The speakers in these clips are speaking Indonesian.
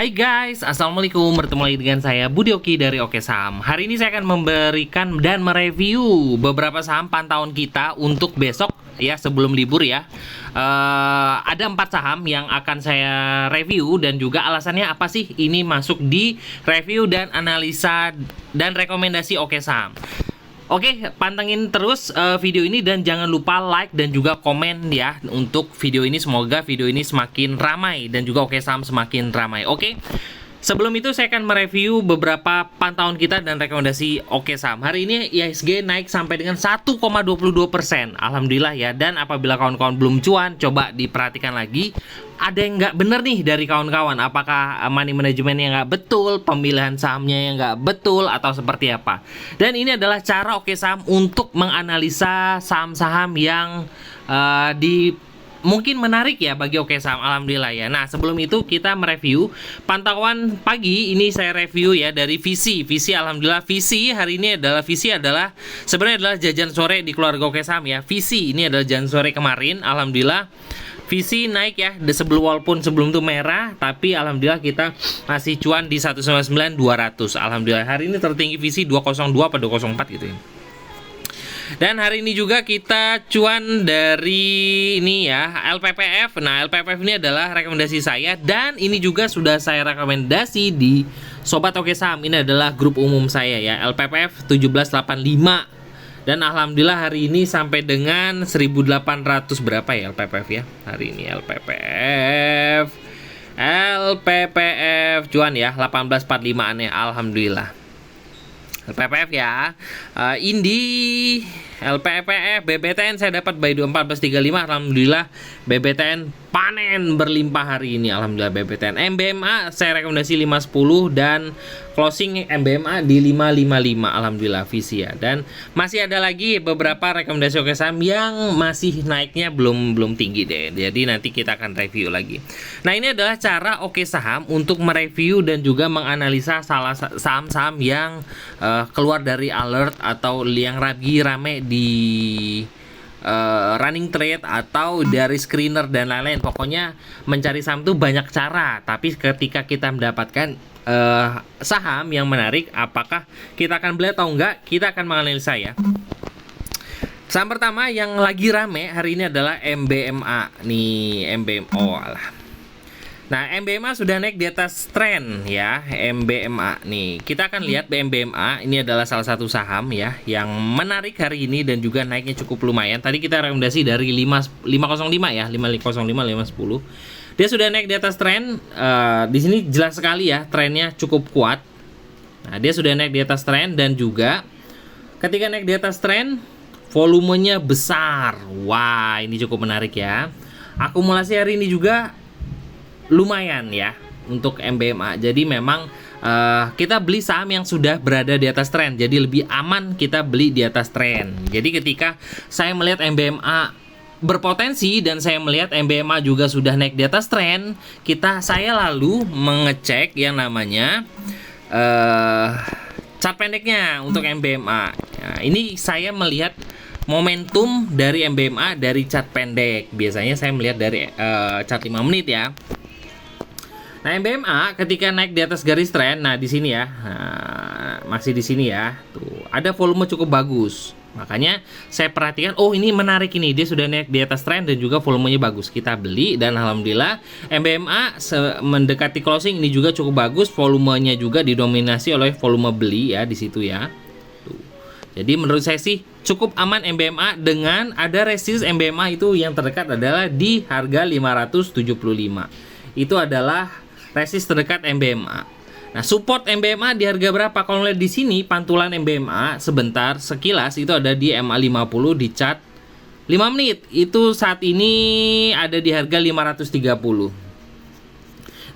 Hai guys, Assalamualaikum. Bertemu lagi dengan saya Budi Oki dari Oke Saham. Hari ini saya akan memberikan dan mereview beberapa saham pantauan kita untuk besok ya, sebelum libur ya. Ada 4 saham yang akan saya review dan juga alasannya apa sih ini masuk di review dan analisa dan rekomendasi Oke Saham. Oke, pantengin terus video ini dan jangan lupa like dan juga komen ya untuk video ini. Semoga video ini semakin ramai dan juga Oke Saham semakin ramai. Oke, sebelum itu saya akan mereview beberapa pantauan kita dan rekomendasi Oke Saham. Hari ini IHSG naik sampai dengan 1,22%. Alhamdulillah ya. Dan apabila kawan-kawan belum cuan, coba diperhatikan lagi. Ada yang nggak bener nih dari kawan-kawan. Apakah money manajemennya nggak betul, pemilihan sahamnya yang nggak betul, atau seperti apa. Dan ini adalah cara Oke Saham untuk menganalisa saham-saham yang mungkin menarik ya bagi Oke Saham. Alhamdulillah ya. Nah, sebelum itu kita mereview pantauan pagi. Ini saya review ya dari Visi. Alhamdulillah Visi hari ini adalah sebenarnya adalah jajan sore di keluarga Oke Saham ya. Visi ini adalah jajan sore kemarin. Alhamdulillah Visi naik ya, walaupun sebelum itu merah, tapi alhamdulillah kita masih cuan di 199.200. Alhamdulillah hari ini tertinggi Visi 202 atau 204 gitu ya. Dan hari ini juga kita cuan dari ini ya, LPPF. Nah, LPPF ini adalah rekomendasi saya dan ini juga sudah saya rekomendasi di Sobat Oke Saham. Ini adalah grup umum saya ya, LPPF 1785. Dan alhamdulillah hari ini sampai dengan 1800 berapa ya LPPF ya. Hari ini LPPF cuan ya 1845-an ya, alhamdulillah. LPPF ya. Indi, LPPF, BBTN saya dapat by 1435. Alhamdulillah BBTN panen berlimpah hari ini. Alhamdulillah BBTN. MBMA saya rekomendasi 510 dan closing MBMA di 555. Alhamdulillah Visi ya. Dan masih ada lagi beberapa rekomendasi Oke Saham yang masih naiknya belum tinggi deh. Jadi nanti kita akan review lagi. Nah, ini adalah cara Oke Saham untuk mereview dan juga menganalisa saham-saham yang keluar dari alert atau yang rame di running trade atau dari screener dan lain-lain. Pokoknya mencari saham itu banyak cara, tapi ketika kita mendapatkan saham yang menarik, apakah kita akan beli atau enggak, kita akan menganalisa ya. Saham pertama yang lagi rame hari ini adalah MBMA nih, MBMA. Nah, MBMA sudah naik di atas tren ya, MBMA nih. Kita akan lihat MBMA ini adalah salah satu saham ya yang menarik hari ini dan juga naiknya cukup lumayan. Tadi kita rekomendasi dari 505 ya, 505, 510. Dia sudah naik di atas tren. Di sini jelas sekali ya, trennya cukup kuat. Nah, dia sudah naik di atas tren dan juga ketika naik di atas tren volumenya besar. Wah, ini cukup menarik ya. Akumulasi hari ini juga lumayan ya untuk MBMA. Jadi memang kita beli saham yang sudah berada di atas tren. Jadi lebih aman kita beli di atas tren. Jadi ketika saya melihat MBMA berpotensi dan saya melihat MBMA juga sudah naik di atas tren, saya lalu mengecek yang namanya chart pendeknya untuk MBMA. Nah, ini saya melihat momentum dari MBMA dari chart pendek. Biasanya saya melihat dari chart 5 menit ya. Nah, MBMA ketika naik di atas garis tren, nah di sini ya, masih di sini ya, tuh ada volume cukup bagus. Makanya saya perhatikan, oh ini menarik ini, dia sudah naik di atas tren dan juga volumenya bagus. Kita beli dan alhamdulillah MBMA mendekati closing ini juga cukup bagus, volumenya juga didominasi oleh volume beli ya di situ ya. Tuh. Jadi menurut saya sih cukup aman MBMA dengan ada resistance MBMA itu yang terdekat adalah di harga 575. Itu adalah resist terdekat MBMA. Nah, support MBMA di harga berapa? Kalau lihat di sini pantulan MBMA sebentar sekilas itu ada di MA50 di chart 5 menit. Itu saat ini ada di harga 530.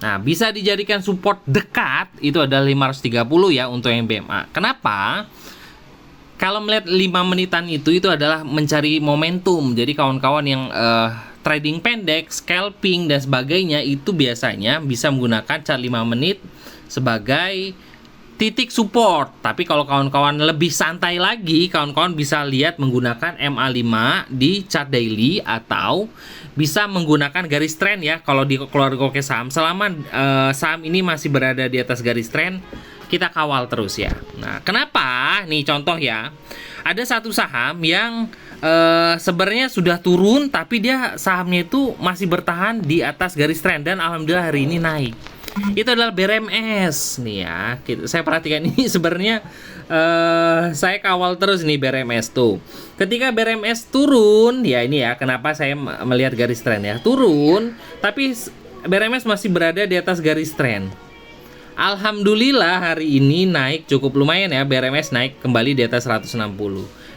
Nah, bisa dijadikan support dekat itu adalah 530 ya untuk MBMA. Kenapa? Kalau melihat 5 menitan itu adalah mencari momentum. Jadi kawan-kawan yang trading pendek, scalping dan sebagainya itu biasanya bisa menggunakan chart 5 menit sebagai titik support. Tapi kalau kawan-kawan lebih santai lagi, kawan-kawan bisa lihat menggunakan MA5 di chart daily atau bisa menggunakan garis trend ya. Kalau di keluarga oke saham, selama saham ini masih berada di atas garis trend, kita kawal terus ya. Nah, kenapa? Nih contoh ya. Ada satu saham yang sebenarnya sudah turun, tapi dia sahamnya itu masih bertahan di atas garis trend dan alhamdulillah hari ini naik. Itu adalah BRMS nih ya. Saya perhatikan ini sebenarnya saya kawal terus nih BRMS tuh. Ketika BRMS turun, ya ini ya kenapa saya melihat garis trend ya. Turun, tapi BRMS masih berada di atas garis trend. Alhamdulillah hari ini naik cukup lumayan ya. BRMS naik kembali di atas 160.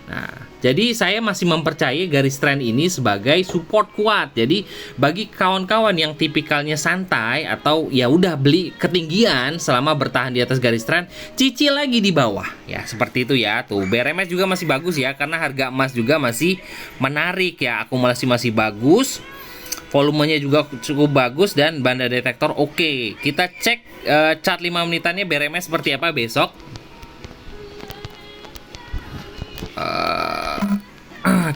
Nah, jadi saya masih mempercayai garis tren ini sebagai support kuat. Jadi bagi kawan-kawan yang tipikalnya santai atau ya udah beli ketinggian selama bertahan di atas garis tren, cicil lagi di bawah. Ya, seperti itu ya. Tuh, BRMS juga masih bagus ya karena harga emas juga masih menarik ya. Akumulasi masih bagus. Volumenya juga cukup bagus dan banda detektor oke. Kita cek chart 5 menitannya BRMS seperti apa besok.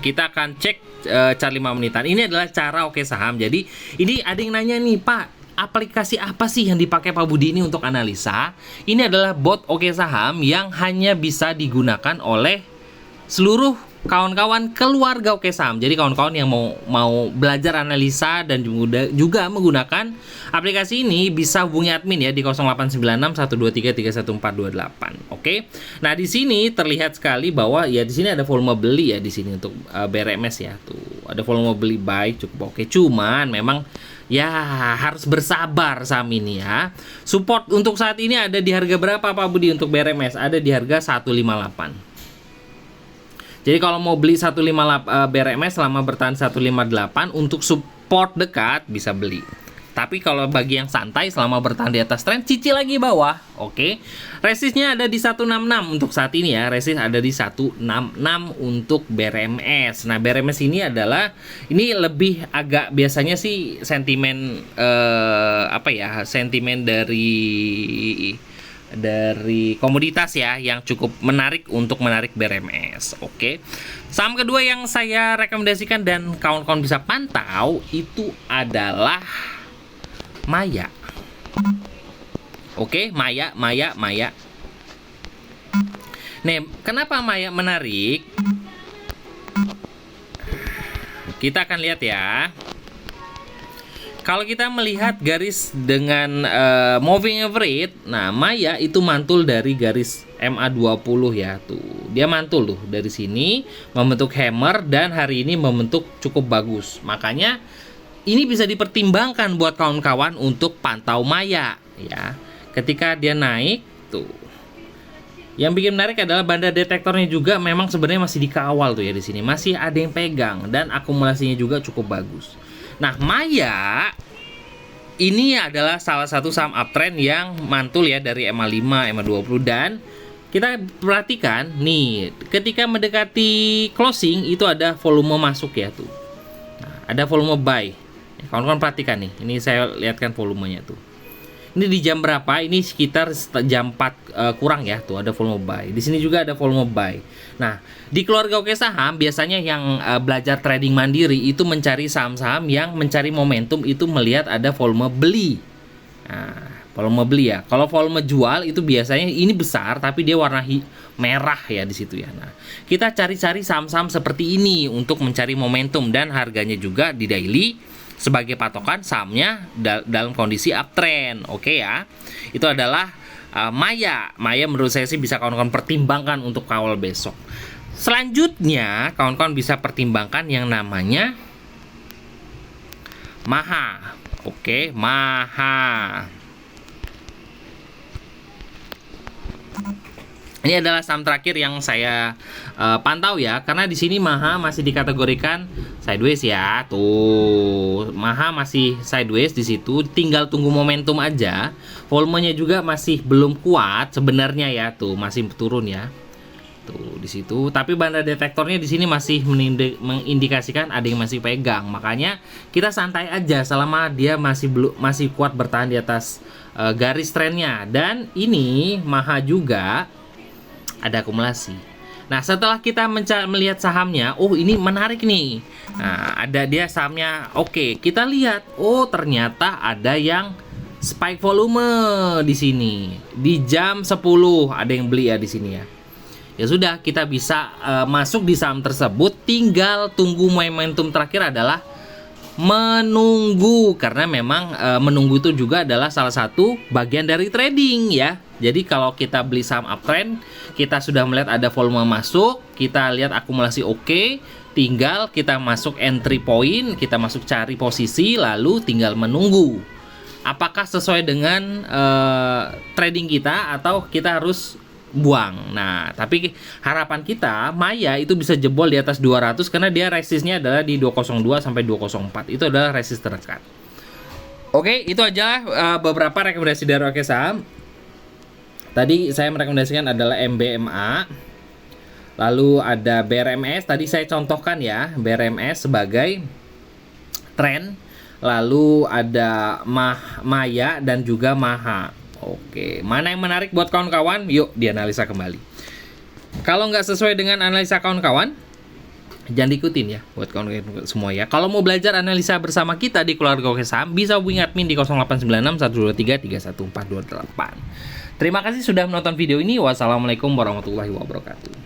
Kita akan cek chart 5 menitan. Ini adalah cara oke saham. Jadi ini ada yang nanya nih, Pak, aplikasi apa sih yang dipakai Pak Budi ini untuk analisa? Ini adalah bot oke saham yang hanya bisa digunakan oleh seluruh kawan-kawan keluarga oke saham. Jadi kawan-kawan yang mau belajar analisa dan juga menggunakan aplikasi ini bisa hubungi admin ya di 0896 123 31428. Oke. Nah, di sini terlihat sekali bahwa ya di sini ada volume beli ya di sini untuk BRMS ya. Tuh, ada volume beli buy cukup oke. Cuman memang ya harus bersabar saham ini ya. Support untuk saat ini ada di harga berapa Pak Budi untuk BRMS? Ada di harga 158. Jadi kalau mau beli 158 BRMS selama bertahan 158 untuk support dekat bisa beli. Tapi kalau bagi yang santai selama bertahan di atas tren cicil lagi bawah. Oke. Resistnya ada di 166 untuk saat ini ya. Resist ada di 166 untuk BRMS. Nah, BRMS ini adalah ini lebih agak biasanya sih sentimen sentimen dari komoditas ya yang cukup menarik untuk menarik BRMS. Oke. Saham kedua yang saya rekomendasikan dan kawan-kawan bisa pantau itu adalah Maya. Oke, Maya. Nih, kenapa Maya menarik? Kita akan lihat ya. Kalau kita melihat garis dengan moving average, nah Maya itu mantul dari garis MA20 ya tuh. Dia mantul tuh dari sini membentuk hammer dan hari ini membentuk cukup bagus. Makanya ini bisa dipertimbangkan buat kawan-kawan untuk pantau Maya ya. Ketika dia naik tuh. Yang bikin menarik adalah banda detektornya juga memang sebenarnya masih dikawal tuh ya di sini. Masih ada yang pegang dan akumulasinya juga cukup bagus. Nah, Maya ini adalah salah satu saham uptrend yang mantul ya dari MA5, MA20 dan kita perhatikan nih, ketika mendekati closing itu ada volume masuk ya tuh. Nah, ada volume buy. Kawan-kawan perhatikan nih, ini saya lihatkan volumenya tuh. Ini di jam berapa? Ini sekitar jam 4 kurang ya. Tuh ada volume buy. Di sini juga ada volume buy. Nah, di keluarga oke saham biasanya yang belajar trading mandiri itu mencari saham-saham yang mencari momentum itu melihat ada volume beli. Nah, volume beli ya. Kalau volume jual itu biasanya ini besar tapi dia warna merah ya di situ ya. Nah, kita cari-cari saham-saham seperti ini untuk mencari momentum dan harganya juga di daily sebagai patokan sahamnya dalam kondisi uptrend. Oke ya. Itu adalah Maya. Maya menurut saya sih bisa kawan-kawan pertimbangkan untuk kawal besok. Selanjutnya kawan-kawan bisa pertimbangkan yang namanya Maha. Oke, Maha. Ini adalah saham terakhir yang saya pantau ya, karena di sini Maha masih dikategorikan sideways ya. Tuh, Maha masih sideways di situ, tinggal tunggu momentum aja. Volumenya juga masih belum kuat sebenarnya ya, tuh masih turun ya. Tuh di situ. Tapi banda detektornya di sini masih mengindikasikan ada yang masih pegang. Makanya kita santai aja selama dia masih kuat bertahan di atas garis trennya. Dan ini Maha juga ada akumulasi. Nah, setelah kita melihat sahamnya, oh ini menarik nih. Nah, ada dia sahamnya. Oke, kita lihat. Oh, ternyata ada yang spike volume di sini. Di jam 10 ada yang beli ya di sini ya. Ya sudah, kita bisa masuk di saham tersebut. Tinggal tunggu momentum terakhir adalah menunggu, karena memang menunggu itu juga adalah salah satu bagian dari trading ya. Jadi kalau kita beli saham uptrend, kita sudah melihat ada volume masuk, kita lihat akumulasi oke, tinggal kita masuk entry point, kita masuk cari posisi, lalu tinggal menunggu apakah sesuai dengan trading kita atau kita harus buang. Nah, tapi harapan kita Maya itu bisa jebol di atas 200 karena dia resistnya adalah di 202 sampai 204. Itu adalah resist terdekat. Oke, itu aja beberapa rekomendasi dari Oke Saham. Tadi saya merekomendasikan adalah MBMA. Lalu ada BRMS, tadi saya contohkan ya, BRMS sebagai tren. Lalu ada Maya dan juga Maha. Oke, mana yang menarik buat kawan-kawan? Yuk dianalisa kembali. Kalau nggak sesuai dengan analisa kawan-kawan, jangan diikutin ya buat kawan-kawan semua ya. Kalau mau belajar analisa bersama kita di Keluarga Oke Saham, bisa hubungi admin di 0896 123 31428. Terima kasih sudah menonton video ini. Wassalamualaikum warahmatullahi wabarakatuh.